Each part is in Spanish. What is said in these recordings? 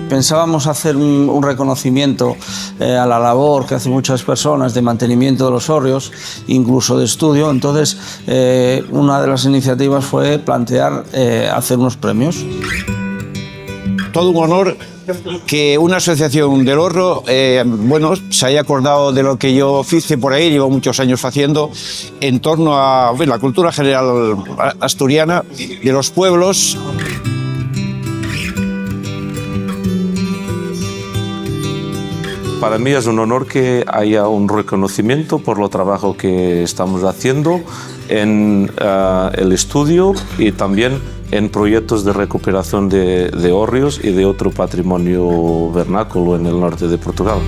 Pensábamos hacer un reconocimiento a la labor que hacen muchas personas de mantenimiento de los hórreos, incluso de estudio. Entonces, una de las iniciativas fue plantear hacer unos premios. Todo un honor que una asociación del Hórreo se haya acordado de lo que yo hice por ahí, llevo muchos años haciendo, en torno a la cultura general asturiana de los pueblos. Para mí es un honor que haya un reconocimiento por el trabajo que estamos haciendo en el estudio y también en proyectos de recuperación de hórreos y de otro patrimonio vernáculo en el norte de Portugal.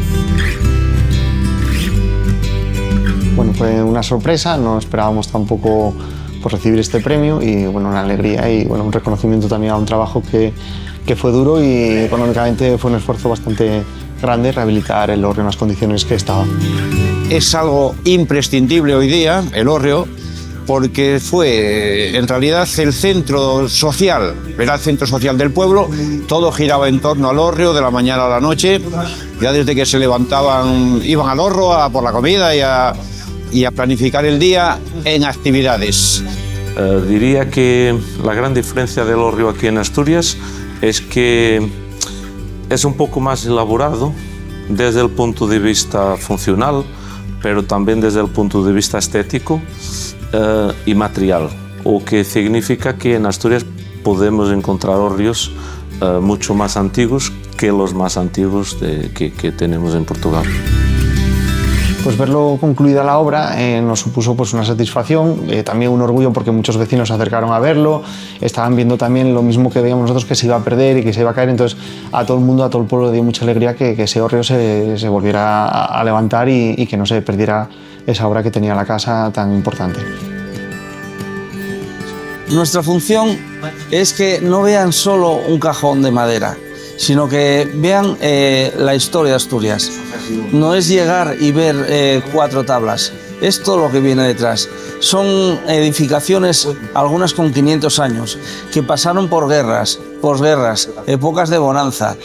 Bueno, fue una sorpresa, no esperábamos tampoco recibir este premio y una alegría y un reconocimiento también a un trabajo que fue duro y económicamente fue un esfuerzo bastante grande rehabilitar el hórreo en las condiciones que estaba. Es algo imprescindible hoy día, el hórreo, porque fue en realidad el centro social, era el centro social del pueblo, todo giraba en torno al hórreo de la mañana a la noche, ya desde que se levantaban iban al hórreo a por la comida y a planificar el día en actividades. Diría que la gran diferencia del hórreo aquí en Asturias es que es un poco más elaborado desde el punto de vista funcional, pero también desde el punto de vista estético y material, o que significa que en Asturias podemos encontrar hórreos mucho más antiguos que los más antiguos que tenemos en Portugal. Pues verlo concluida la obra nos supuso una satisfacción, también un orgullo porque muchos vecinos se acercaron a verlo, estaban viendo también lo mismo que veíamos nosotros, que se iba a perder y que se iba a caer, entonces a todo el mundo, a todo el pueblo le dio mucha alegría que ese hórreo se volviera a levantar y que no se perdiera esa obra que tenía la casa tan importante. Nuestra función es que no vean solo un cajón de madera, sino que vean la historia de Asturias. No es llegar y ver 4 tablas, es todo lo que viene detrás. Son edificaciones, algunas con 500 años, que pasaron por guerras, posguerras, épocas de bonanza,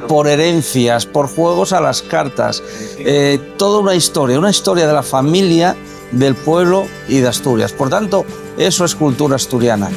por herencias, por juegos a las cartas, toda una historia de la familia, del pueblo y de Asturias. Por tanto, eso es cultura asturiana.